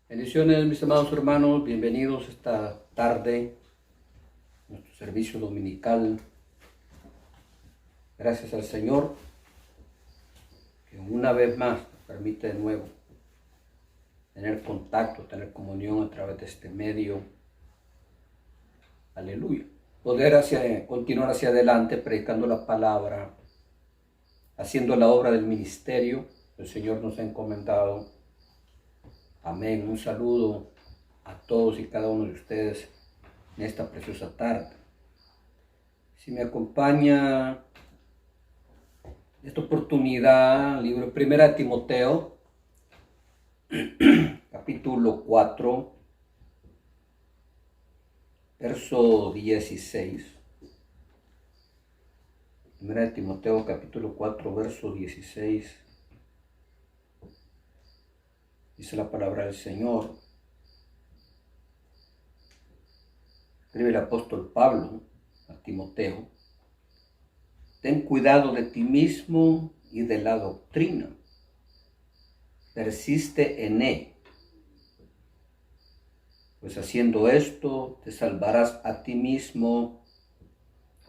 Bendiciones, mis amados hermanos, bienvenidos esta tarde a nuestro servicio dominical. Gracias al Señor que una vez más nos permite de nuevo tener contacto, tener comunión a través de este medio. Aleluya. Poder continuar hacia adelante predicando la palabra, haciendo la obra del ministerio que el Señor nos ha encomendado. Amén. Un saludo a todos y cada uno de ustedes en esta preciosa tarde. Si me acompaña esta oportunidad, libro 1 Timoteo, capítulo 4, verso 16. 1 Timoteo, capítulo 4, verso 16. Dice la palabra del Señor. Escribe el apóstol Pablo a Timoteo: ten cuidado de ti mismo y de la doctrina. Persiste en él, pues haciendo esto te salvarás a ti mismo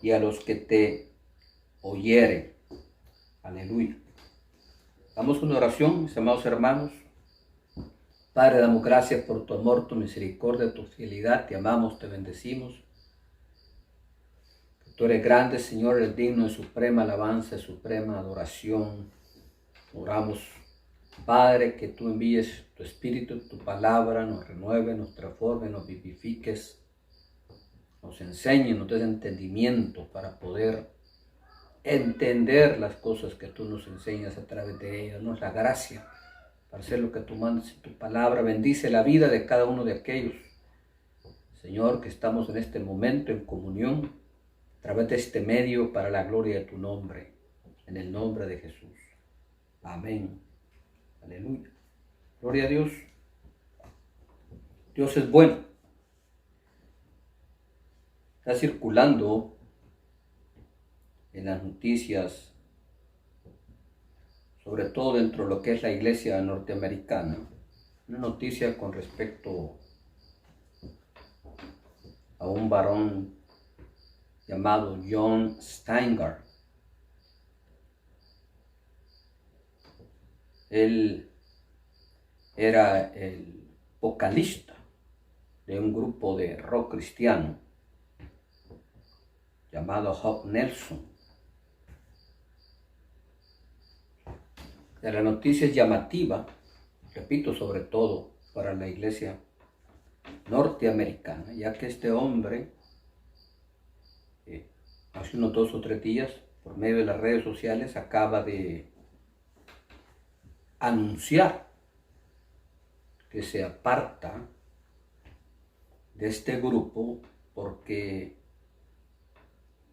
y a los que te oyeren. Aleluya. Damos una oración, mis amados hermanos. Padre, damos gracias por tu amor, tu misericordia, tu fidelidad. Te amamos, te bendecimos. Tú eres grande, Señor, eres digno de suprema alabanza, de suprema adoración. Oramos, Padre, que tú envíes tu Espíritu, tu palabra, nos renueve, nos transforme, nos vivifiques, nos enseñe, nos des entendimiento para poder entender las cosas que tú nos enseñas a través de ellas. Danos la gracia para hacer lo que tú mandas en tu palabra. Bendice la vida de cada uno de aquellos, Señor, que estamos en este momento en comunión a través de este medio para la gloria de tu nombre, en el nombre de Jesús. Amén. Aleluya. Gloria a Dios. Dios es bueno. Está circulando en las noticias, sobre todo dentro de lo que es la iglesia norteamericana, una noticia con respecto a un varón llamado Jon Steingart. Él era el vocalista de un grupo de rock cristiano llamado Hawk Nelson. La noticia es llamativa, repito, sobre todo para la iglesia norteamericana, ya que este hombre hace unos 2 o 3 días, por medio de las redes sociales, acaba de anunciar que se aparta de este grupo porque,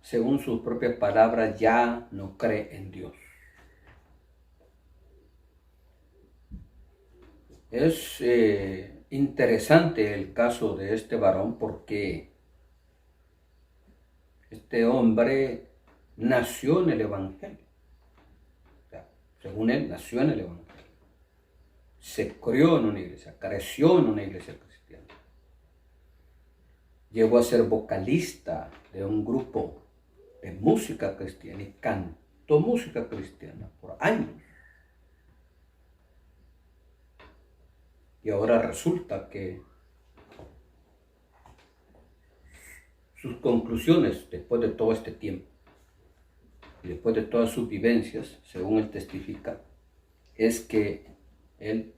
según sus propias palabras, ya no cree en Dios. Es interesante el caso de este varón porque este hombre nació en el Evangelio. O sea, según él, nació en el Evangelio. Se crió en una iglesia, creció en una iglesia cristiana. Llegó a ser vocalista de un grupo de música cristiana y cantó música cristiana por años. Y ahora resulta que sus conclusiones, después de todo este tiempo y después de todas sus vivencias, según él testifica, es que él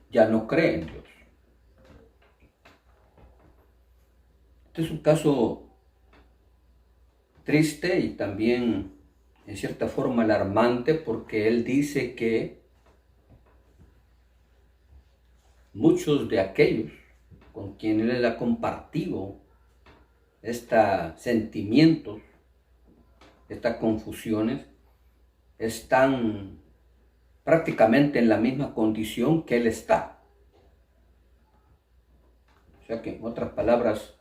ya no cree en Dios. Este es un caso triste y también en cierta forma alarmante, porque él dice que muchos de aquellos con quienes él ha compartido estos sentimientos, estas confusiones, están prácticamente en la misma condición que él está. O sea que, en otras palabras,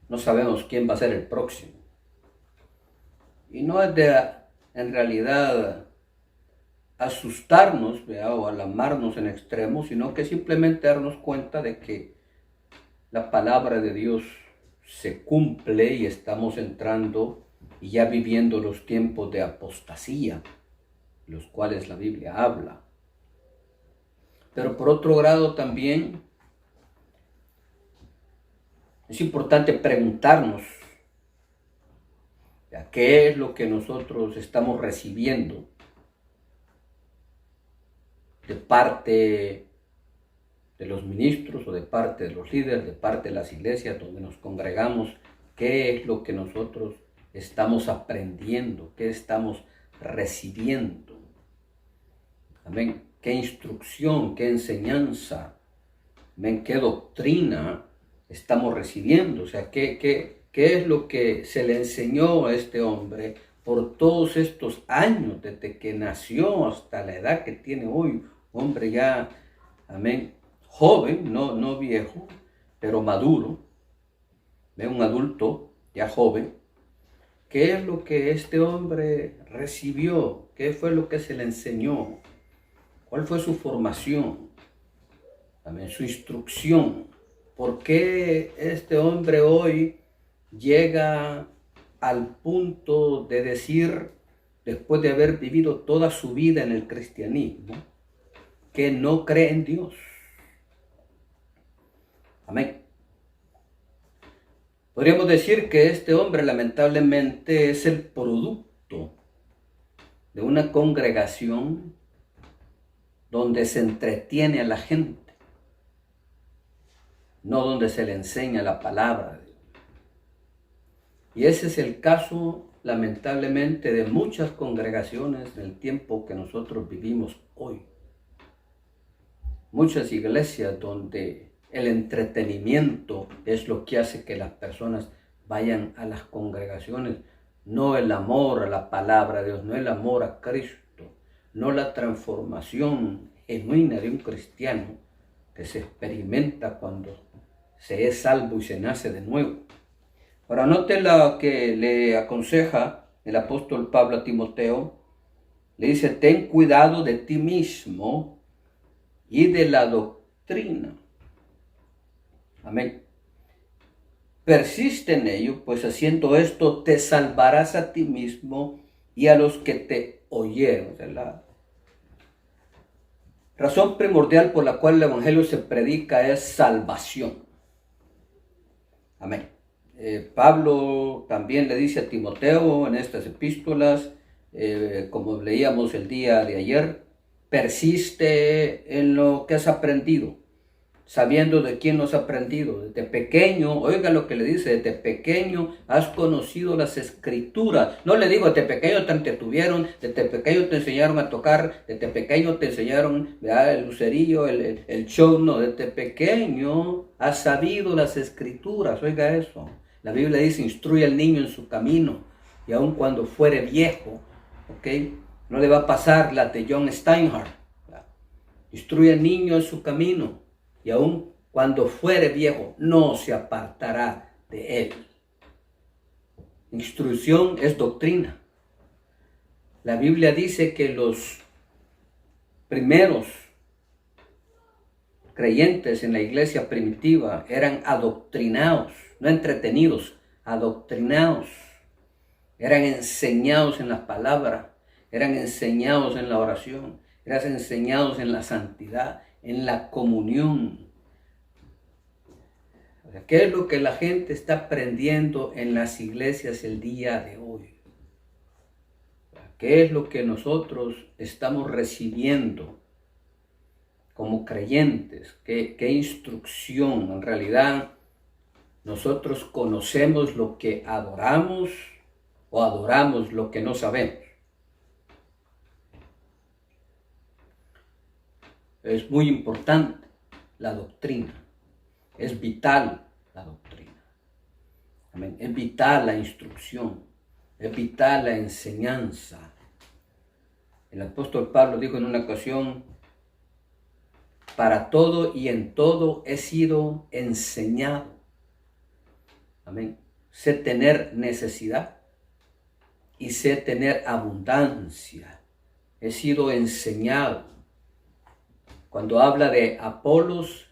no sabemos quién va a ser el próximo. Y no es en realidad asustarnos, ¿verdad? O alarmarnos en extremo, sino que simplemente darnos cuenta de que la palabra de Dios se cumple y estamos entrando y ya viviendo los tiempos de apostasía, los cuales la Biblia habla. Pero por otro grado también es importante preguntarnos, ¿ya? ¿Qué es lo que nosotros estamos recibiendo de parte de los ministros o de parte de los líderes, de parte de las iglesias donde nos congregamos? ¿Qué es lo que nosotros estamos aprendiendo? ¿Qué estamos recibiendo? Amén. ¿Qué instrucción, qué enseñanza, amén, qué doctrina estamos recibiendo? O sea, ¿qué es lo que se le enseñó a este hombre por todos estos años, desde que nació hasta la edad que tiene hoy? Hombre ya, amén, joven, no viejo, pero maduro, un adulto ya joven. ¿Qué es lo que este hombre recibió? ¿Qué fue lo que se le enseñó? ¿Cuál fue su formación? También su instrucción. ¿Por qué este hombre hoy llega al punto de decir, después de haber vivido toda su vida en el cristianismo, que no cree en Dios? Amén. Podríamos decir que este hombre lamentablemente es el producto de una congregación donde se entretiene a la gente, no donde se le enseña la palabra de Dios. Y ese es el caso, lamentablemente, de muchas congregaciones en el tiempo que nosotros vivimos hoy. Muchas iglesias donde el entretenimiento es lo que hace que las personas vayan a las congregaciones, no el amor a la palabra de Dios, no el amor a Cristo, no la transformación genuina de un cristiano que se experimenta cuando se es salvo y se nace de nuevo. Ahora note lo que le aconseja el apóstol Pablo a Timoteo. Le dice: ten cuidado de ti mismo y de la doctrina. Amén. Persiste en ello, pues haciendo esto te salvarás a ti mismo y a los que te oyeron. O sea, la razón primordial por la cual el evangelio se predica es salvación. Amén. Pablo también le dice a Timoteo en estas epístolas, como leíamos el día de ayer, persiste en lo que has aprendido, sabiendo de quién nos has aprendido. Desde pequeño, oiga lo que le dice: desde pequeño has conocido las escrituras. No le digo, desde pequeño te entretuvieron, desde pequeño te enseñaron a tocar, desde pequeño te enseñaron, ¿verdad?, el lucerillo, el show. No, desde pequeño has sabido las escrituras. Oiga eso. La Biblia dice: instruye al niño en su camino, y aun cuando fuere viejo, ¿ok?, no le va a pasar la de John Steinhardt. Instruye al niño en su camino, y aun cuando fuere viejo, no se apartará de él. Instrucción es doctrina. La Biblia dice que los primeros creyentes en la iglesia primitiva eran adoctrinados, no entretenidos, adoctrinados. Eran enseñados en la palabra, eran enseñados en la oración, eran enseñados en la santidad, en la comunión. ¿Qué es lo que la gente está aprendiendo en las iglesias el día de hoy? ¿Qué es lo que nosotros estamos recibiendo como creyentes? ¿Qué instrucción? En realidad, nosotros conocemos lo que adoramos o adoramos lo que no sabemos. Es muy importante la doctrina. Es vital la doctrina. Amén. Es vital la instrucción. Es vital la enseñanza. El apóstol Pablo dijo en una ocasión: para todo y en todo he sido enseñado. Amén. Sé tener necesidad y sé tener abundancia. he sido enseñado. Cuando habla de Apolos,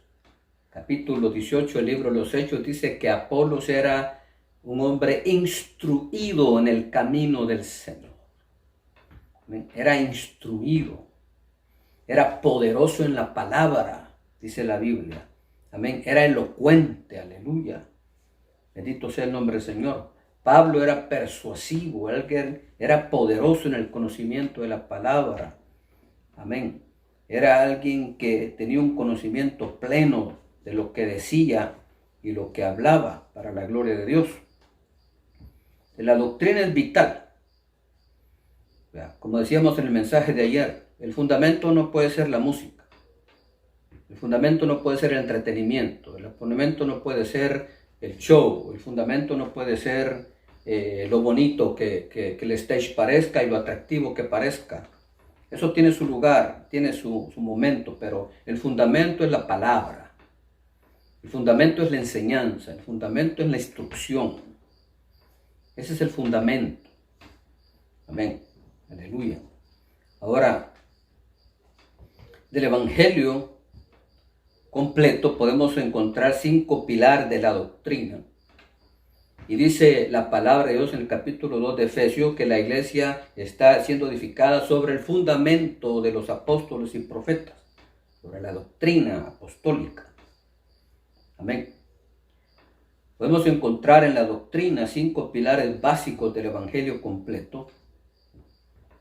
capítulo 18 del libro de los Hechos, dice que Apolos era un hombre instruido en el camino del Señor. Era instruido, era poderoso en la palabra, dice la Biblia. Amén. Era elocuente, aleluya. Bendito sea el nombre del Señor. Pablo era persuasivo, era poderoso en el conocimiento de la palabra. Amén. Era alguien que tenía un conocimiento pleno de lo que decía y lo que hablaba para la gloria de Dios. La doctrina es vital. Como decíamos en el mensaje de ayer, el fundamento no puede ser la música. El fundamento no puede ser el entretenimiento. El fundamento no puede ser el show. El fundamento no puede ser lo bonito que el stage parezca y lo atractivo que parezca. Eso tiene su lugar, tiene su momento, pero el fundamento es la palabra. El fundamento es la enseñanza. El fundamento es la instrucción. Ese es el fundamento. Amén. Aleluya. Ahora, del Evangelio completo podemos encontrar 5 pilares de la doctrina. Y dice la palabra de Dios en el capítulo 2 de Efesios que la iglesia está siendo edificada sobre el fundamento de los apóstoles y profetas, sobre la doctrina apostólica. Amén. Podemos encontrar en la doctrina 5 pilares básicos del Evangelio completo.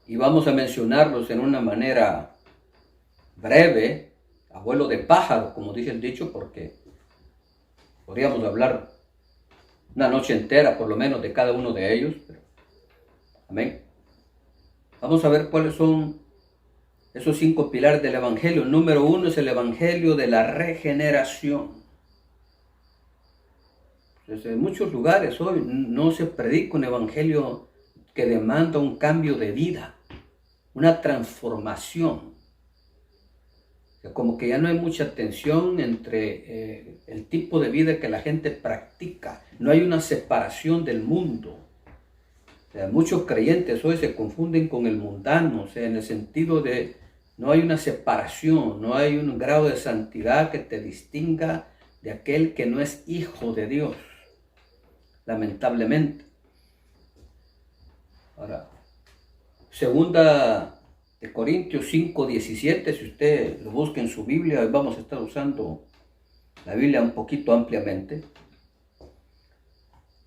Y vamos a mencionarlos en una manera breve, a vuelo de pájaro, como dice el dicho, porque podríamos hablar una noche entera, por lo menos, de cada uno de ellos. Amén. Vamos a ver cuáles son esos 5 pilares del Evangelio. El número 1 es el Evangelio de la regeneración. Entonces, en muchos lugares hoy no se predica un Evangelio que demanda un cambio de vida, una transformación. Como que ya no hay mucha atención entre el tipo de vida que la gente practica. No hay una separación del mundo. O sea, muchos creyentes hoy se confunden con el mundano, o sea, en el sentido de no hay una separación, no hay un grado de santidad que te distinga de aquel que no es hijo de Dios, lamentablemente. Ahora, segunda de Corintios 5:17, si usted lo busca en su Biblia, hoy vamos a estar usando la Biblia un poquito ampliamente.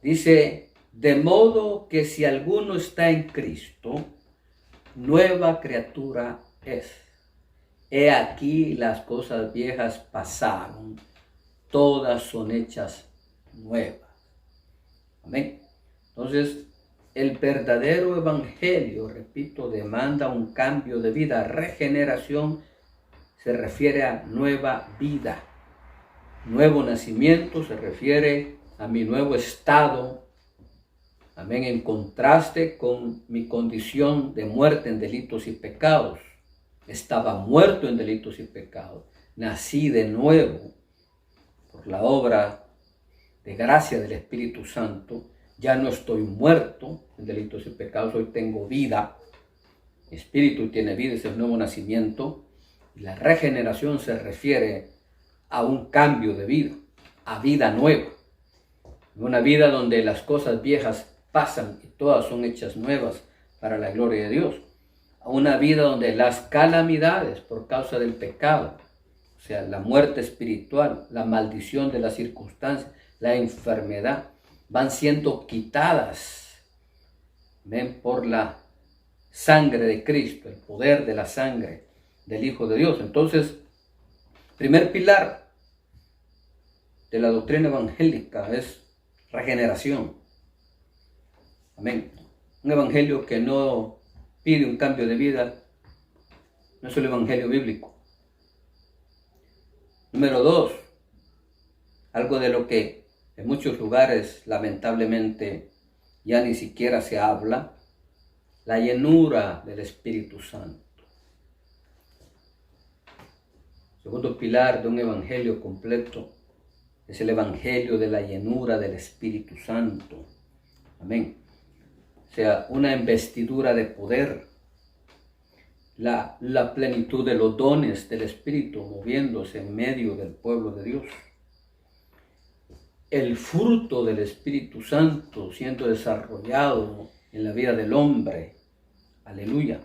Dice, de modo que si alguno está en Cristo, nueva criatura es. He aquí las cosas viejas pasaron, todas son hechas nuevas. Amén. Entonces, el verdadero evangelio, repito, demanda un cambio de vida. Regeneración se refiere a nueva vida. Nuevo nacimiento se refiere a mi nuevo estado. Amén. En contraste con mi condición de muerte en delitos y pecados. Estaba muerto en delitos y pecados. Nací de nuevo por la obra de gracia del Espíritu Santo. Ya no estoy muerto en delitos y pecados, hoy tengo vida. Mi espíritu tiene vida, es el nuevo nacimiento. Y la regeneración se refiere a un cambio de vida, a vida nueva. Una vida donde las cosas viejas pasan y todas son hechas nuevas para la gloria de Dios. A una vida donde las calamidades por causa del pecado, o sea, la muerte espiritual, la maldición de las circunstancias, la enfermedad, van siendo quitadas, ven, por la sangre de Cristo, el poder de la sangre del Hijo de Dios. Entonces, primer pilar de la doctrina evangélica es regeneración. Amén. Un evangelio que no pide un cambio de vida no es el evangelio bíblico. Número 2, algo de lo que en muchos lugares, lamentablemente, ya ni siquiera se habla, la llenura del Espíritu Santo. Segundo pilar de un evangelio completo es el evangelio de la llenura del Espíritu Santo. Amén. O sea, una investidura de poder la plenitud de los dones del Espíritu moviéndose en medio del pueblo de Dios. El fruto del Espíritu Santo siendo desarrollado en la vida del hombre. Aleluya.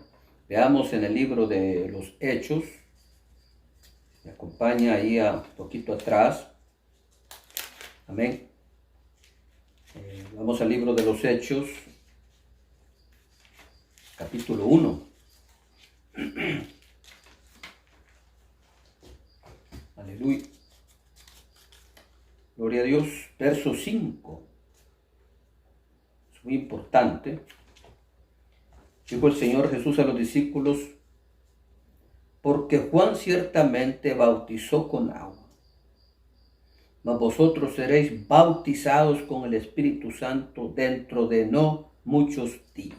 Veamos en el libro de los Hechos. Me acompaña ahí un poquito atrás. Amén. Vamos al libro de los Hechos, capítulo 1. Aleluya. Gloria a Dios. Verso 5. Es muy importante. Dijo el Señor Jesús a los discípulos: porque Juan ciertamente bautizó con agua, mas vosotros seréis bautizados con el Espíritu Santo dentro de no muchos días.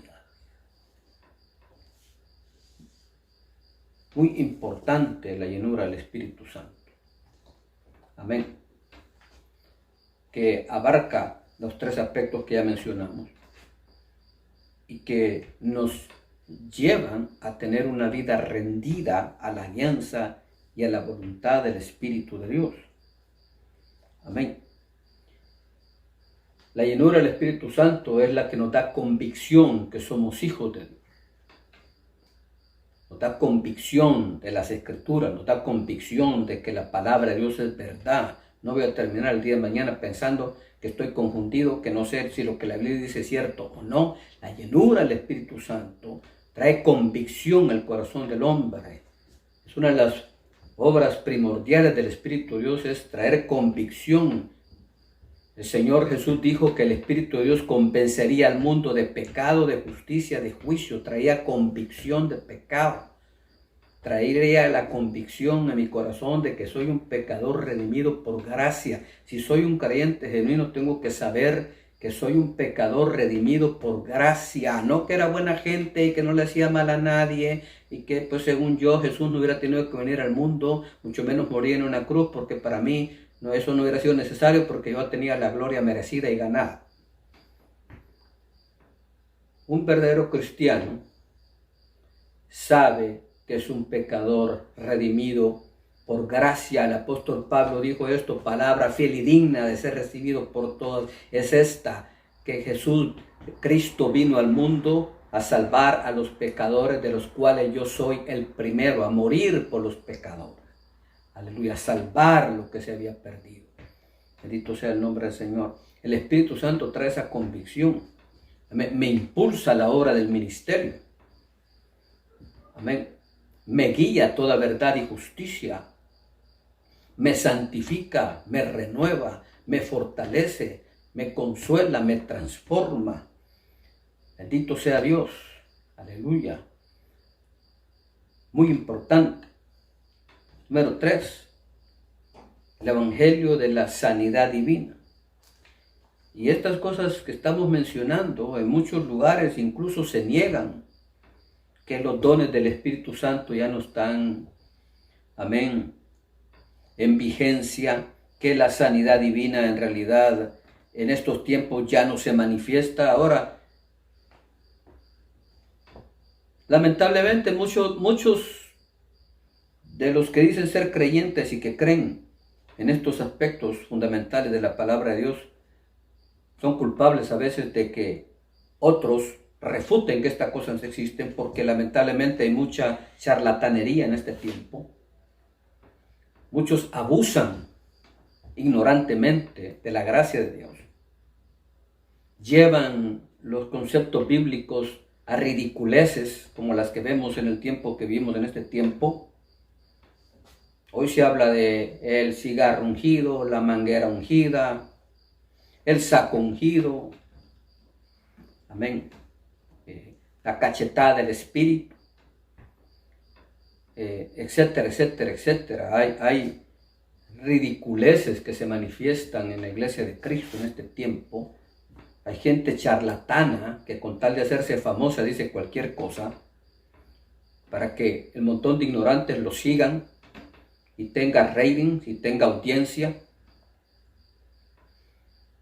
Muy importante la llenura del Espíritu Santo. Amén. Que abarca los tres aspectos que ya mencionamos y que nos llevan a tener una vida rendida a la alianza y a la voluntad del Espíritu de Dios. Amén. La llenura del Espíritu Santo es la que nos da convicción que somos hijos de Dios. Nos da convicción de las Escrituras, nos da convicción de que la palabra de Dios es verdad. No voy a terminar el día de mañana pensando que estoy confundido, que no sé si lo que la Biblia dice es cierto o no. La llenura del Espíritu Santo trae convicción al corazón del hombre. Es una de las obras primordiales del Espíritu de Dios, es traer convicción. El Señor Jesús dijo que el Espíritu de Dios convencería al mundo de pecado, de justicia, de juicio. Traía convicción de pecado. Traería la convicción a mi corazón de que soy un pecador redimido por gracia. Si soy un creyente genuino, tengo que saber que soy un pecador redimido por gracia. No que era buena gente y que no le hacía mal a nadie y que pues según yo Jesús no hubiera tenido que venir al mundo, mucho menos morir en una cruz, porque para mí eso no hubiera sido necesario porque yo tenía la gloria merecida y ganada. Un verdadero cristiano sabe que es un pecador redimido por gracia. El apóstol Pablo dijo esto: palabra fiel y digna de ser recibido por todos es esta, que Jesús, Cristo, vino al mundo a salvar a los pecadores, de los cuales yo soy el primero, a morir por los pecadores. Aleluya, a salvar lo que se había perdido. Bendito sea el nombre del Señor. El Espíritu Santo trae esa convicción. Me impulsa a la obra del ministerio. Amén. Me guía a toda verdad y justicia. Me santifica, me renueva, me fortalece, me consuela, me transforma. Bendito sea Dios. Aleluya. Muy importante. Número 3. El Evangelio de la sanidad divina. Y estas cosas que estamos mencionando en muchos lugares incluso se niegan, que los dones del Espíritu Santo ya no están, amén, en vigencia, que la sanidad divina en realidad en estos tiempos ya no se manifiesta. Ahora, lamentablemente muchos de los que dicen ser creyentes y que creen en estos aspectos fundamentales de la palabra de Dios son culpables a veces de que otros refuten que estas cosas existen, porque lamentablemente hay mucha charlatanería en este tiempo. Muchos abusan ignorantemente de la gracia de Dios. Llevan los conceptos bíblicos a ridiculeces como las que vemos en el tiempo que vivimos en este tiempo. Hoy se habla de el cigarro ungido, la manguera ungida, el saco ungido, amén, la cachetada del Espíritu, etcétera, etcétera, etcétera. Hay ridiculeces que se manifiestan en la iglesia de Cristo en este tiempo. Hay gente charlatana que con tal de hacerse famosa dice cualquier cosa para que el montón de ignorantes lo sigan y tenga ratings y tenga audiencia.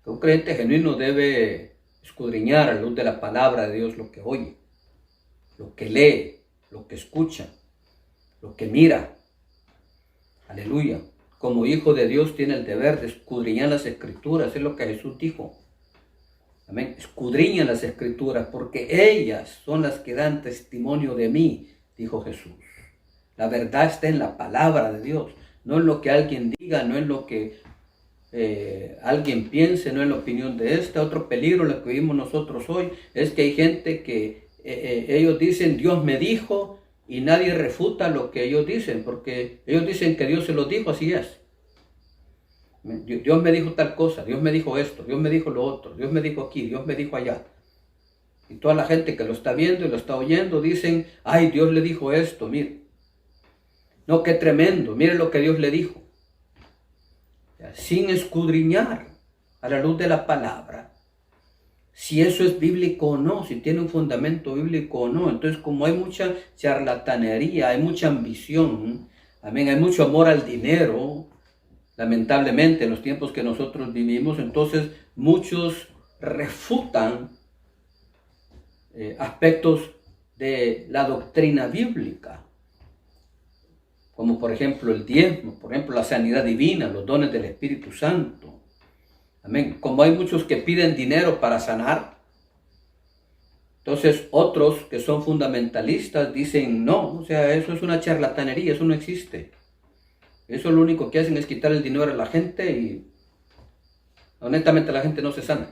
Un creyente genuino debe escudriñar a la luz de la palabra de Dios lo que oye, lo que lee, lo que escucha, lo que mira. Aleluya. Como hijo de Dios tiene el deber de escudriñar las escrituras, es lo que Jesús dijo. Amén. Escudriña las escrituras porque ellas son las que dan testimonio de mí, dijo Jesús. La verdad está en la palabra de Dios, no en lo que alguien diga, no en lo que alguien piense, no en la opinión de este. Otro peligro, lo que vimos nosotros hoy, es que hay gente que ellos dicen Dios me dijo y nadie refuta lo que ellos dicen, porque ellos dicen que Dios se lo dijo, así es. Dios me dijo tal cosa, Dios me dijo esto, Dios me dijo lo otro, Dios me dijo aquí, Dios me dijo allá. Y toda la gente que lo está viendo y lo está oyendo dicen, ay, Dios le dijo esto, mire. No, qué tremendo, mire lo que Dios le dijo. Sin escudriñar a la luz de la palabra, si eso es bíblico o no, si tiene un fundamento bíblico o no. Entonces, como hay mucha charlatanería, hay mucha ambición, amén, hay mucho amor al dinero, lamentablemente en los tiempos que nosotros vivimos, entonces muchos refutan aspectos de la doctrina bíblica, como por ejemplo el diezmo, por ejemplo la sanidad divina, los dones del Espíritu Santo. Amén. Como hay muchos que piden dinero para sanar, entonces otros que son fundamentalistas dicen no, o sea, eso es una charlatanería, eso no existe. Eso lo único que hacen es quitar el dinero a la gente y honestamente la gente no se sana.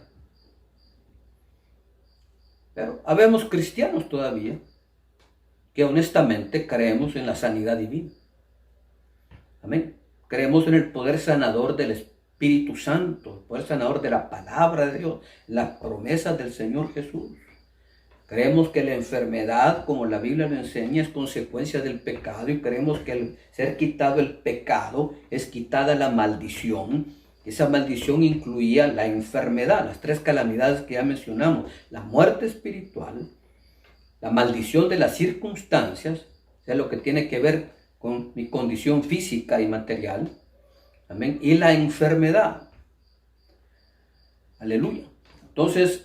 Pero habemos cristianos todavía que honestamente creemos en la sanidad divina. Amén. Creemos en el poder sanador del Espíritu Santo, el poder sanador de la palabra de Dios, las promesas del Señor Jesús. Creemos que la enfermedad, como la Biblia lo enseña, es consecuencia del pecado, y creemos que al ser quitado el pecado es quitada la maldición. Esa maldición incluía la enfermedad, las tres calamidades que ya mencionamos: la muerte espiritual, la maldición de las circunstancias, o sea, lo que tiene que ver con mi condición física y material, amén, y la enfermedad. Aleluya. Entonces,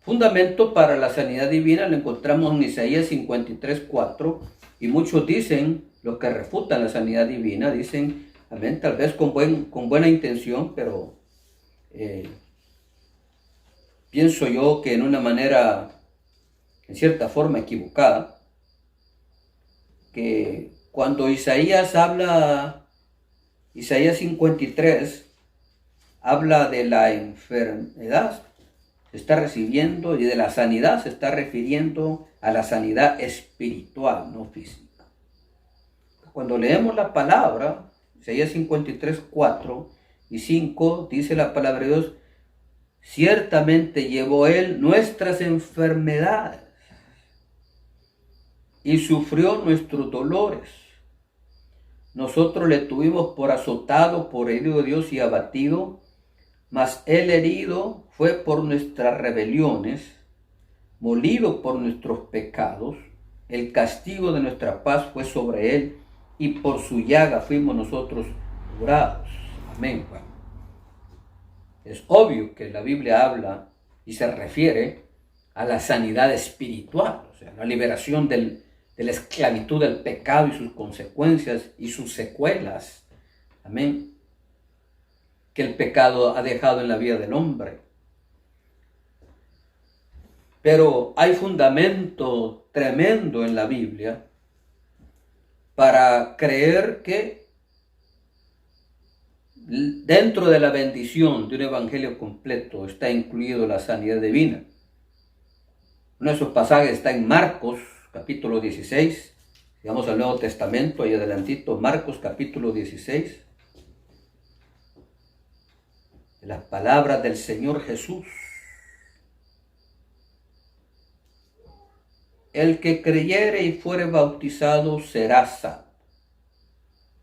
fundamento para la sanidad divina lo encontramos en Isaías 53:4, y muchos dicen, los que refutan la sanidad divina, dicen, amén, tal vez con buena intención, pero pienso yo que en una manera, en cierta forma equivocada, que cuando Isaías 53, habla de la enfermedad, se está recibiendo, y de la sanidad se está refiriendo a la sanidad espiritual, no física. Cuando leemos la palabra, Isaías 53:4 y 5, dice la palabra de Dios: ciertamente llevó él nuestras enfermedades y sufrió nuestros dolores. Nosotros le tuvimos por azotado, por herido de Dios y abatido, mas él herido fue por nuestras rebeliones, molido por nuestros pecados. El castigo de nuestra paz fue sobre él, y por su llaga fuimos nosotros curados. Amén. Bueno, es obvio que la Biblia habla y se refiere a la sanidad espiritual, o sea, la liberación de la esclavitud del pecado y sus consecuencias y sus secuelas. Amén. Que el pecado ha dejado en la vida del hombre. Pero hay fundamento tremendo en la Biblia para creer que dentro de la bendición de un evangelio completo está incluido la sanidad divina. Uno de esos pasajes está en Marcos capítulo 16. Vamos al Nuevo Testamento, ahí adelantito, Marcos capítulo 16. Las palabras del Señor Jesús: el que creyere y fuere bautizado será salvo,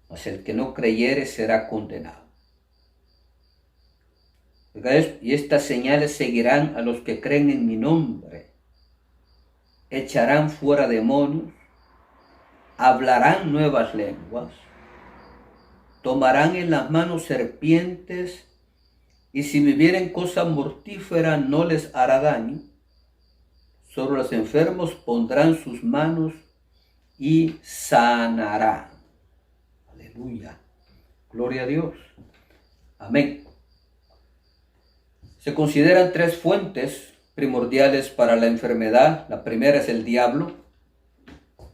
mas el que no creyere será condenado. Y estas señales seguirán a los que creen en mi nombre: echarán fuera demonios, hablarán nuevas lenguas, tomarán en las manos serpientes, y si bebieren cosa mortífera no les hará daño. Sobre los enfermos pondrán sus manos y sanará. Aleluya. Gloria a Dios. Amén. Se consideran tres fuentes primordiales para la enfermedad. La primera es el diablo,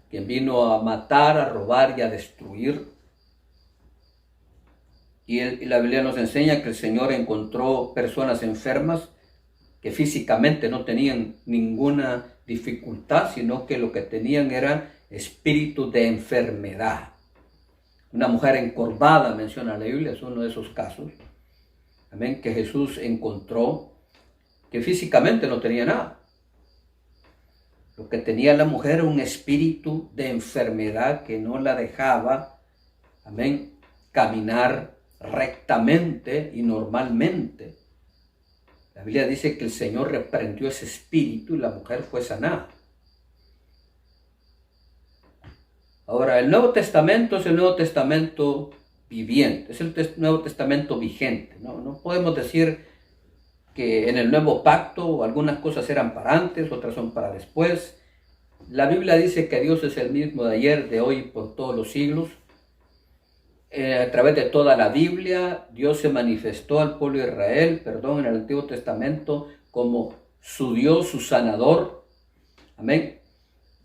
quien vino a matar, a robar y a destruir. Y la Biblia nos enseña que el Señor encontró personas enfermas que físicamente no tenían ninguna dificultad, sino que lo que tenían era espíritu de enfermedad. Una mujer encorvada, menciona la Biblia, es uno de esos casos. Amén, que Jesús encontró, que físicamente no tenía nada. Lo que tenía la mujer era un espíritu de enfermedad que no la dejaba, amén, caminar rectamente y normalmente. La Biblia dice que el Señor reprendió ese espíritu y la mujer fue sanada. Ahora, el Nuevo Testamento es el Nuevo Testamento viviente, es el Nuevo Testamento vigente. No podemos decir que en el Nuevo Pacto algunas cosas eran para antes, otras son para después. La Biblia dice que Dios es el mismo de ayer, de hoy y por todos los siglos. A través de toda la Biblia, Dios se manifestó al pueblo de Israel, en el Antiguo Testamento como su Dios, su sanador. Amén.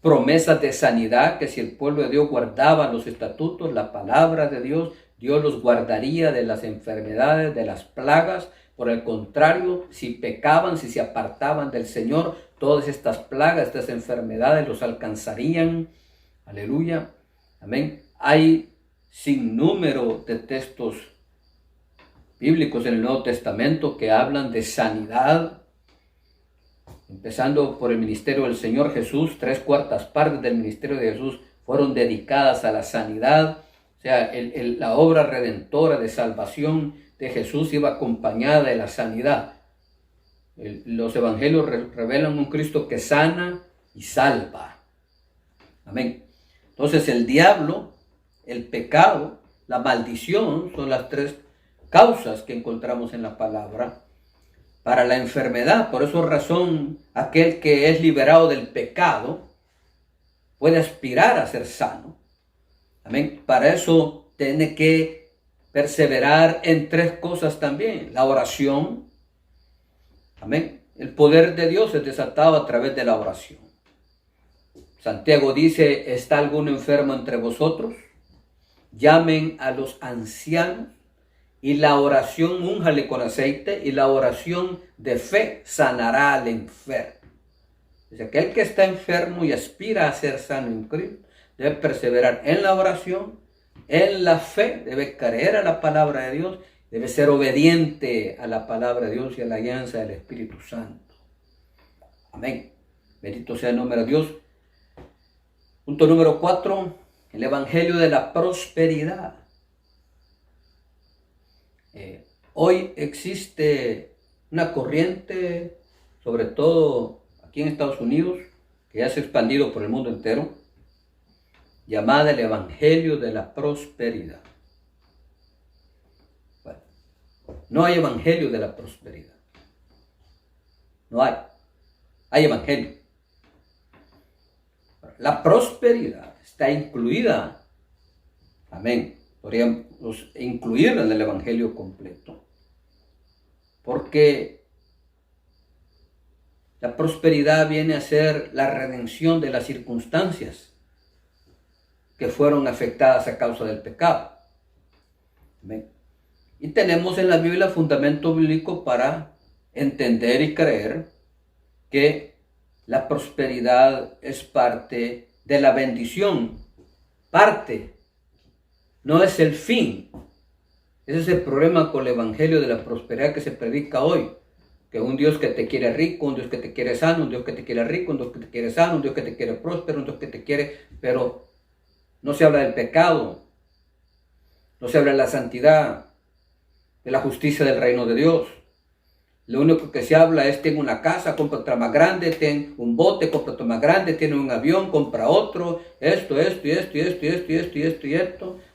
Promesas de sanidad, que si el pueblo de Dios guardaba los estatutos, la palabra de Dios, Dios los guardaría de las enfermedades, de las plagas. Por el contrario, si pecaban, si se apartaban del Señor, todas estas plagas, estas enfermedades los alcanzarían. Aleluya. Amén. Hay sin número de textos bíblicos en el Nuevo Testamento que hablan de sanidad. Empezando por el ministerio del Señor Jesús, 3/4 partes del ministerio de Jesús fueron dedicadas a la sanidad. O sea, la obra redentora de salvación de Jesús iba acompañada de la sanidad. Los evangelios revelan un Cristo que sana y salva. Amén. Entonces el diablo, el pecado, la maldición son las tres causas que encontramos en la palabra para la enfermedad. Por esa razón, aquel que es liberado del pecado puede aspirar a ser sano. Amén. Para eso tiene que perseverar en tres cosas también. La oración. Amén. El poder de Dios es desatado a través de la oración. Santiago dice, ¿está alguno enfermo entre vosotros? Llamen a los ancianos y la oración únjale con aceite y la oración de fe sanará al enfermo. Dice, aquel que está enfermo y aspira a ser sano en Cristo debe perseverar en la oración, en la fe, debe creer a la palabra de Dios, debe ser obediente a la palabra de Dios y a la guianza del Espíritu Santo. Amén. Bendito sea el nombre de Dios. Punto número 4, el Evangelio de la prosperidad. Hoy existe una corriente, sobre todo aquí en Estados Unidos, que ya se ha expandido por el mundo entero, llamada el Evangelio de la prosperidad. Bueno, no hay Evangelio de la prosperidad. No hay. Hay Evangelio. La prosperidad está incluida, amén, podríamos incluirla en el Evangelio completo, porque la prosperidad viene a ser la redención de las circunstancias que fueron afectadas a causa del pecado. Amén. Y tenemos en la Biblia fundamento bíblico para entender y creer que la prosperidad es parte de la bendición. Parte. No es el fin. Ese es el problema con el evangelio de la prosperidad que se predica hoy. Que un Dios que te quiere rico, un Dios que te quiere sano, un Dios que te quiere rico, un Dios que te quiere sano, un Dios que te quiere próspero, un Dios que te quiere... Pero no se habla del pecado. No se habla de la santidad, de la justicia del reino de Dios. Lo único que se habla es, ten una casa, compra otra más grande, ten un bote, compra otro más grande, tiene un avión, compra otro, esto.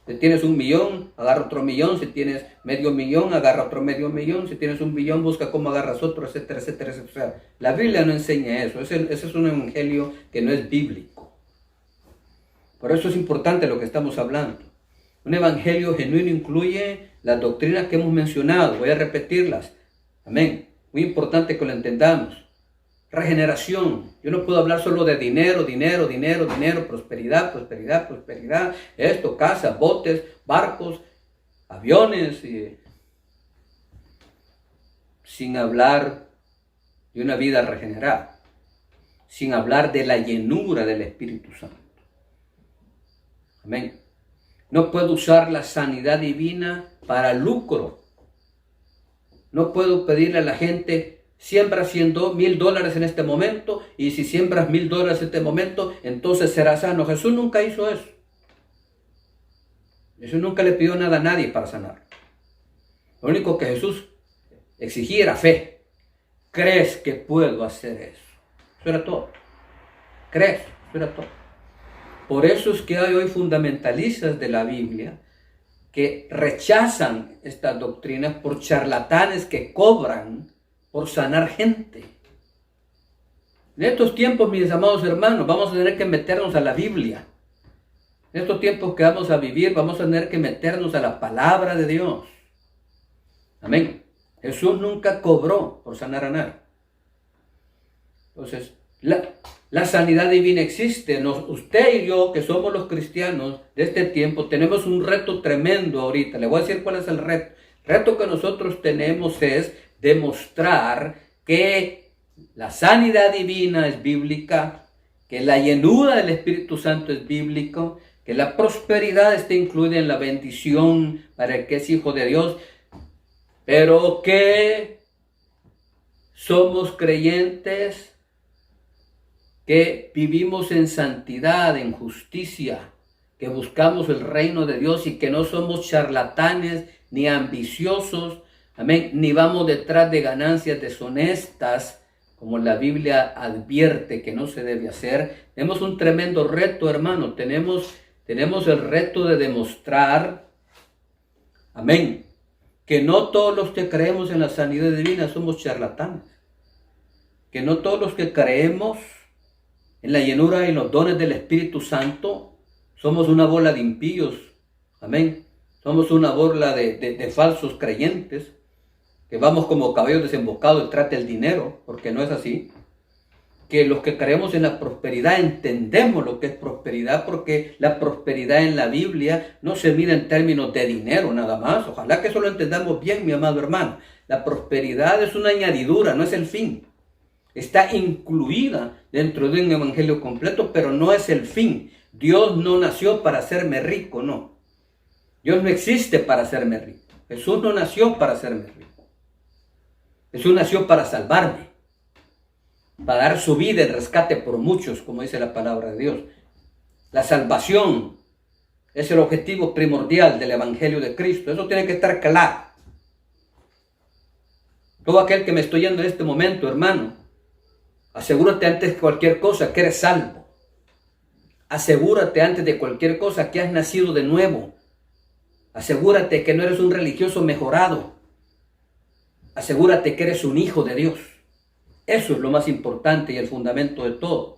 Si tienes 1 millón, agarra otro millón, si tienes medio millón, agarra otro medio millón, si tienes 1 billón, busca cómo agarras otro, etcétera, etcétera, etcétera. O sea, la Biblia no enseña eso, ese es un evangelio que no es bíblico. Por eso es importante lo que estamos hablando. Un evangelio genuino incluye las doctrinas que hemos mencionado. Voy a repetirlas. Amén. Muy importante que lo entendamos. Regeneración. Yo no puedo hablar solo de dinero, dinero, dinero, dinero, prosperidad, prosperidad, prosperidad. Esto, casas, botes, barcos, aviones. Sin hablar de una vida regenerada. Sin hablar de la llenura del Espíritu Santo. Amén. No puedo usar la sanidad divina para lucro. No puedo pedirle a la gente, siembra $100,000 en este momento, y si siembras $1,000 en este momento, entonces serás sano. Jesús nunca hizo eso. Jesús nunca le pidió nada a nadie para sanar. Lo único que Jesús exigía era fe. ¿Crees que puedo hacer eso? Eso era todo. ¿Crees? Eso era todo. Por eso es que hay hoy fundamentalistas de la Biblia que rechazan estas doctrinas por charlatanes que cobran por sanar gente. En estos tiempos, mis amados hermanos, vamos a tener que meternos a la Biblia. En estos tiempos que vamos a vivir, vamos a tener que meternos a la palabra de Dios. Amén. Jesús nunca cobró por sanar a nadie. Entonces, la sanidad divina existe. Usted y yo, que somos los cristianos de este tiempo, tenemos un reto tremendo ahorita. Le voy a decir cuál es el reto. El reto que nosotros tenemos es demostrar que la sanidad divina es bíblica, que la llenura del Espíritu Santo es bíblico, que la prosperidad está incluida en la bendición para el que es hijo de Dios, pero que somos creyentes que vivimos en santidad, en justicia, que buscamos el reino de Dios y que no somos charlatanes ni ambiciosos, amén, ni vamos detrás de ganancias deshonestas, como la Biblia advierte que no se debe hacer. Tenemos un tremendo reto, hermano. Tenemos el reto de demostrar, amén, que no todos los que creemos en la sanidad divina somos charlatanes, que no todos los que creemos en la llenura y los dones del Espíritu Santo somos una bola de impíos, amén. Somos una bola de falsos creyentes, que vamos como caballos desembocados detrás del dinero, porque no es así. Que los que creemos en la prosperidad entendemos lo que es prosperidad, porque la prosperidad en la Biblia no se mide en términos de dinero nada más. Ojalá que eso lo entendamos bien, mi amado hermano. La prosperidad es una añadidura, no es el fin. Está incluida dentro de un evangelio completo, pero no es el fin. Dios no nació para hacerme rico, no. Dios no existe para hacerme rico. Jesús no nació para hacerme rico. Jesús nació para salvarme, para dar su vida en rescate por muchos, como dice la palabra de Dios. La salvación es el objetivo primordial del evangelio de Cristo. Eso tiene que estar claro. Todo aquel que me estoy yendo en este momento, hermano, asegúrate antes de cualquier cosa que eres salvo. Asegúrate antes de cualquier cosa que has nacido de nuevo. Asegúrate que no eres un religioso mejorado. Asegúrate que eres un hijo de Dios. Eso es lo más importante y el fundamento de todo.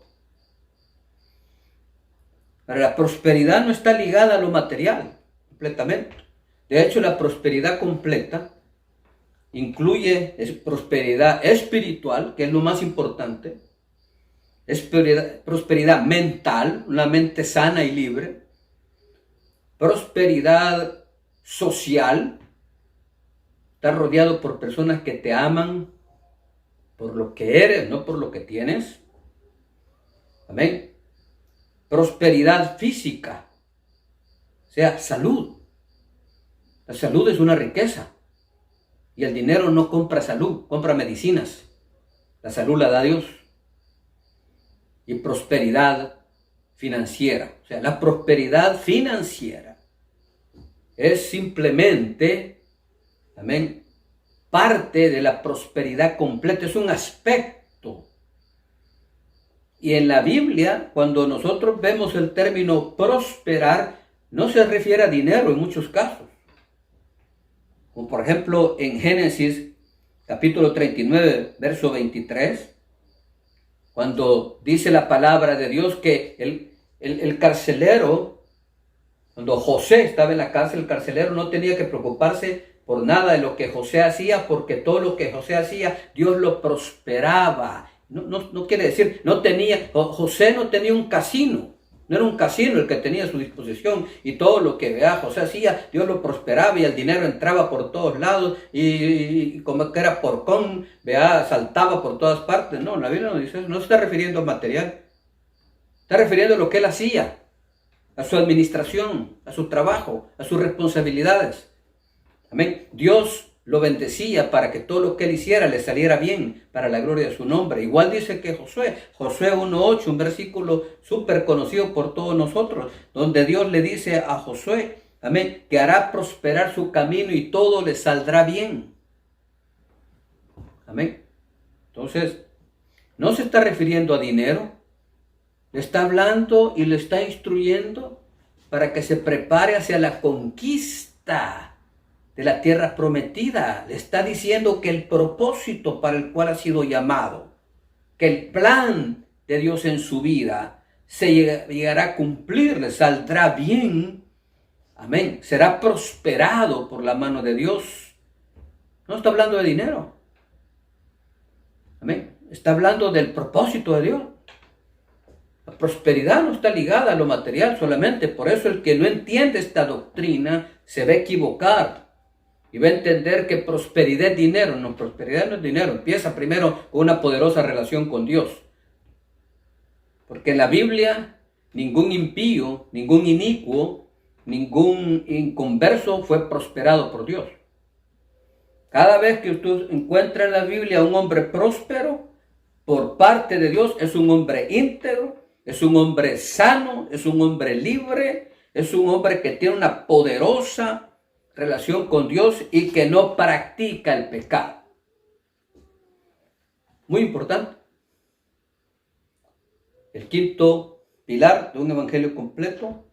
Pero la prosperidad no está ligada a lo material completamente. De hecho, la prosperidad completa incluye prosperidad espiritual, que es lo más importante, prosperidad mental, una mente sana y libre, prosperidad social, estar rodeado por personas que te aman por lo que eres, no por lo que tienes. Amén. Prosperidad física, o sea, salud. La salud es una riqueza. Y el dinero no compra salud, compra medicinas. La salud la da Dios. Y prosperidad financiera. O sea, la prosperidad financiera es simplemente, amén, parte de la prosperidad completa. Es un aspecto. Y en la Biblia, cuando nosotros vemos el término prosperar, no se refiere a dinero en muchos casos. Como por ejemplo en Génesis capítulo 39, verso 23, cuando dice la palabra de Dios que el carcelero, cuando José estaba en la cárcel, el carcelero no tenía que preocuparse por nada de lo que José hacía, porque todo lo que José hacía, Dios lo prosperaba. No quiere decir, José no tenía un casino. No era un casino el que tenía a su disposición, y todo lo que José hacía, Dios lo prosperaba y el dinero entraba por todos lados y como que era porcón, saltaba por todas partes. No, la Biblia no dice eso, no se está refiriendo a material, está refiriendo a lo que él hacía, a su administración, a su trabajo, a sus responsabilidades. Amén. Dios lo bendecía para que todo lo que él hiciera le saliera bien para la gloria de su nombre. Igual dice que Josué 1:8, un versículo súper conocido por todos nosotros, donde Dios le dice a Josué, amén, que hará prosperar su camino y todo le saldrá bien. Amén. Entonces, no se está refiriendo a dinero, le está hablando y le está instruyendo para que se prepare hacia la conquista de la tierra prometida. Le está diciendo que el propósito para el cual ha sido llamado, que el plan de Dios en su vida se llegará a cumplir, le saldrá bien. Amén. Será prosperado por la mano de Dios. No está hablando de dinero. Amén. Está hablando del propósito de Dios. La prosperidad no está ligada a lo material solamente. Por eso el que no entiende esta doctrina se va a equivocar y va a entender que prosperidad es dinero. No, prosperidad no es dinero. Empieza primero con una poderosa relación con Dios. Porque en la Biblia ningún impío, ningún inicuo, ningún inconverso fue prosperado por Dios. Cada vez que usted encuentra en la Biblia un hombre próspero por parte de Dios, es un hombre íntegro, es un hombre sano, es un hombre libre, es un hombre que tiene una poderosa relación con Dios y que no practica el pecado. Muy importante. El quinto pilar de un evangelio completo,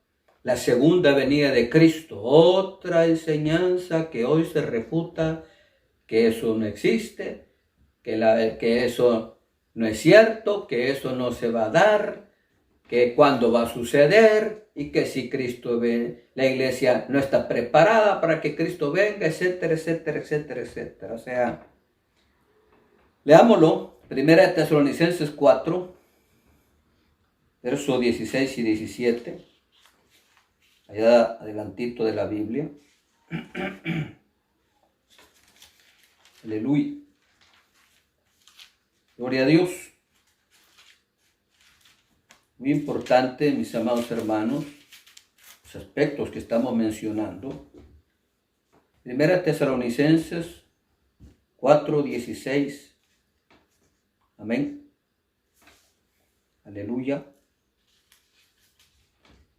la segunda venida de Cristo. Otra enseñanza que hoy se refuta, que eso no existe, que eso no es cierto, que eso no se va a dar, que cuándo va a suceder, y que si Cristo viene, la iglesia no está preparada para que Cristo venga, etcétera, etcétera, etcétera, etcétera. O sea, leámoslo, 1 Tesalonicenses 4, versos 16 y 17, allá adelantito de la Biblia. Aleluya. Gloria a Dios. Muy importante, mis amados hermanos, los aspectos que estamos mencionando. 1 Tesalonicenses 4:16. Amén. Aleluya.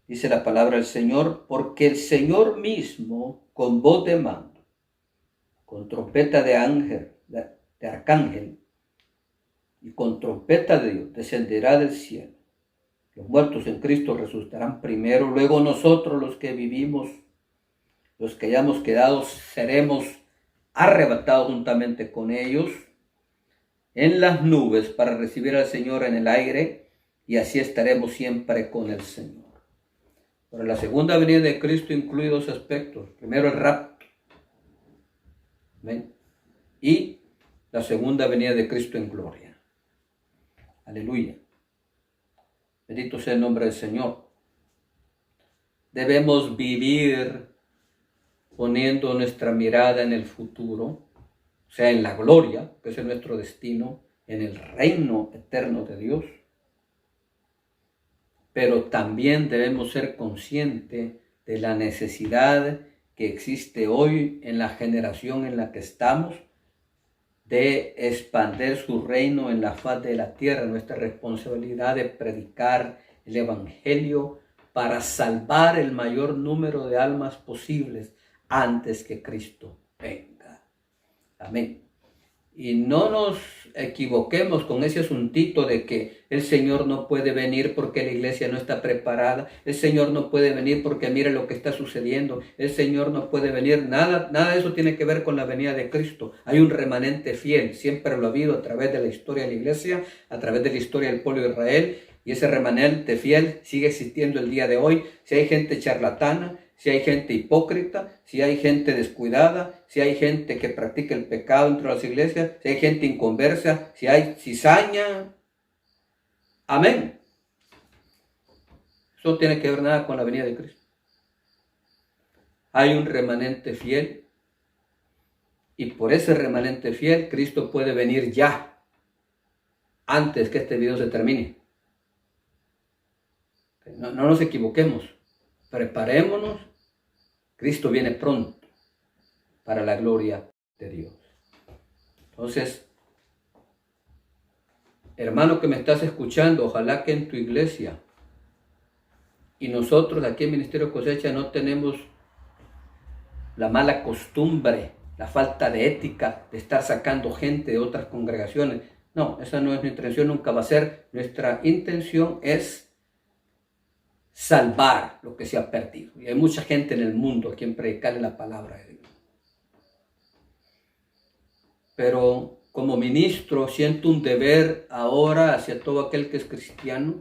Dice la palabra del Señor, porque el Señor mismo, con voz de mando, con trompeta de arcángel y con trompeta de Dios, descenderá del cielo. Los muertos en Cristo resucitarán primero, luego nosotros los que vivimos, los que hayamos quedado, seremos arrebatados juntamente con ellos en las nubes para recibir al Señor en el aire, y así estaremos siempre con el Señor. Pero la segunda venida de Cristo incluye dos aspectos. Primero, el rapto. ¿Ven? Y la segunda venida de Cristo en gloria. Aleluya. Bendito sea el nombre del Señor. Debemos vivir poniendo nuestra mirada en el futuro, o sea, en la gloria, que es nuestro destino, en el reino eterno de Dios. Pero también debemos ser conscientes de la necesidad que existe hoy en la generación en la que estamos de expandir su reino en la faz de la tierra. Nuestra responsabilidad de predicar el evangelio para salvar el mayor número de almas posibles antes que Cristo venga. Amén. Y no nos equivoquemos con ese asuntito de que el Señor no puede venir porque la iglesia no está preparada. El Señor no puede venir porque mire lo que está sucediendo. El Señor no puede venir. Nada de eso tiene que ver con la venida de Cristo. Hay un remanente fiel. Siempre lo ha habido a través de la historia de la iglesia, a través de la historia del pueblo de Israel. y ese remanente fiel sigue existiendo el día de hoy. Si hay gente charlatana, si hay gente hipócrita, si hay gente descuidada, si hay gente que practica el pecado dentro de las iglesias, si hay gente inconversa, si hay cizaña. Amén. Eso no tiene que ver nada con la venida de Cristo. Hay un remanente fiel y por ese remanente fiel Cristo puede venir ya, antes que este video se termine. No nos equivoquemos, preparémonos. Cristo viene pronto para la gloria de Dios. Entonces, hermano que me estás escuchando, ojalá que en tu iglesia y nosotros aquí en Ministerio Cosecha no tenemos la mala costumbre, la falta de ética de estar sacando gente de otras congregaciones. No, esa no es nuestra intención, nunca va a ser. Nuestra intención es salvar lo que se ha perdido. Y hay mucha gente en el mundo a quien predicarle la palabra de Dios. Pero como ministro siento un deber ahora hacia todo aquel que es cristiano.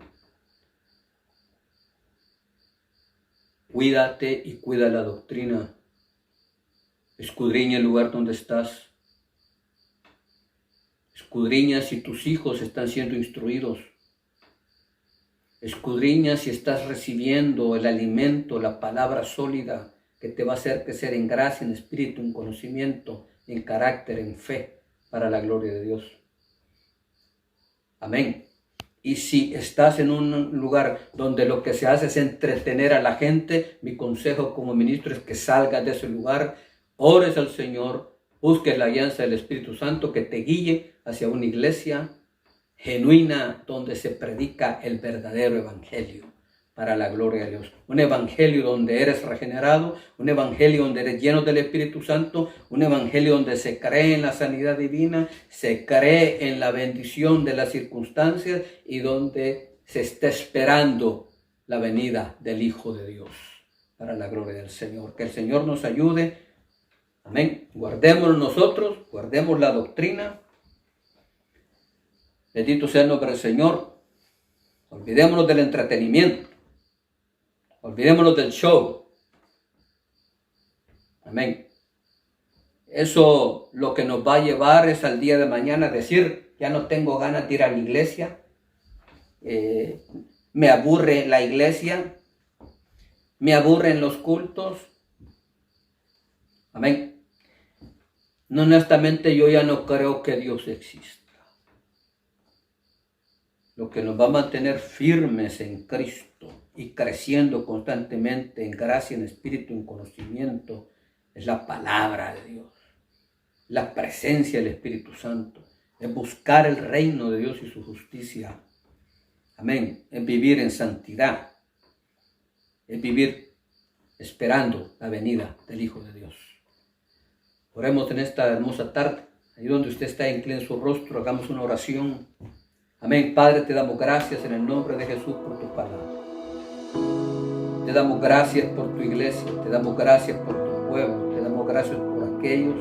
Cuídate y cuida la doctrina. Escudriña el lugar donde estás. Escudriña si tus hijos están siendo instruidos. Escudriña si estás recibiendo el alimento, la palabra sólida que te va a hacer crecer en gracia, en espíritu, en conocimiento, en carácter, en fe, para la gloria de Dios. Amén. Y si estás en un lugar donde lo que se hace es entretener a la gente, mi consejo como ministro es que salgas de ese lugar, ores al Señor, busques la alianza del Espíritu Santo que te guíe hacia una iglesia genuina donde se predica el verdadero evangelio para la gloria de Dios. Un evangelio donde eres regenerado, un evangelio donde eres lleno del Espíritu Santo, un evangelio donde se cree en la sanidad divina, se cree en la bendición de las circunstancias y donde se está esperando la venida del Hijo de Dios para la gloria del Señor. Que el Señor nos ayude. Amén. Guardémonos nosotros, guardemos la doctrina. Bendito sea el nombre del Señor. Olvidémonos del entretenimiento. Olvidémonos del show. Amén. Eso lo que nos va a llevar es al día de mañana decir, ya no tengo ganas de ir a la iglesia. Me aburre la iglesia. Me aburren los cultos. Amén. No, honestamente yo ya no creo que Dios exista. Lo que nos va a mantener firmes en Cristo y creciendo constantemente en gracia, en espíritu, en conocimiento, es la palabra de Dios, la presencia del Espíritu Santo, es buscar el reino de Dios y su justicia. Amén. Es vivir en santidad, es vivir esperando la venida del Hijo de Dios. Oremos en esta hermosa tarde, ahí donde usted está, incline su rostro, hagamos una oración. Amén. Padre, te damos gracias en el nombre de Jesús por tu palabra. Te damos gracias por tu iglesia, te damos gracias por tu pueblo, te damos gracias por aquellos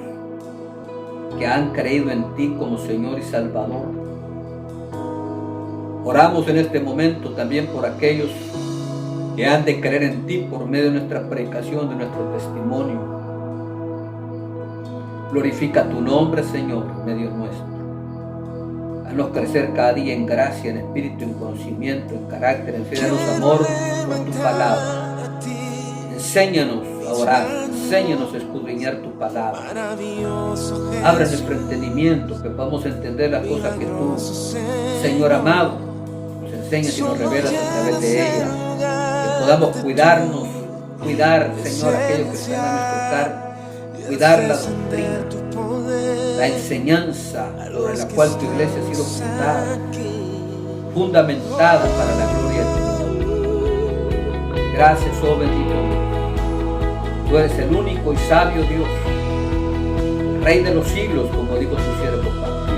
que han creído en ti como Señor y Salvador. Oramos en este momento también por aquellos que han de creer en ti por medio de nuestra predicación, de nuestro testimonio. Glorifica tu nombre, Señor, en medio nuestro. Haznos crecer cada día en gracia, en espíritu, en conocimiento, en carácter, en fe, danos amor por tu palabra. Enséñanos a orar, enséñanos a escudriñar tu palabra. Abre nuestro entendimiento, que podamos entender las cosas que tú, Señor amado, nos enseñas y nos revelas a través de ella. Que podamos cuidarnos, cuidar, Señor, aquello que está en nuestro carne, cuidar la doctrina, la enseñanza sobre la cual tu iglesia ha sido fundada, fundamentada para la gloria de tu nombre. Gracias, oh bendito Dios. Tú eres el único y sabio Dios, Rey de los siglos, como dijo su siervo Pablo.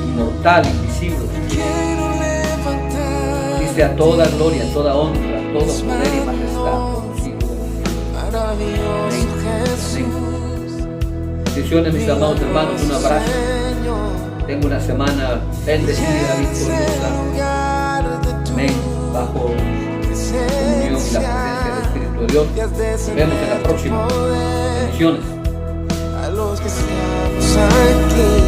Inmortal, invisible. Dice a toda gloria, a toda honra, a todo poder y majestad por los siglos de los siglos. Amén. Bendiciones, mis amados hermanos, un abrazo. tenga una semana bendecida, victoriosa. Amén. Bajo comunión y la presencia del Espíritu de Dios. Nos vemos en la próxima. Bendiciones. A los que estamos aquí.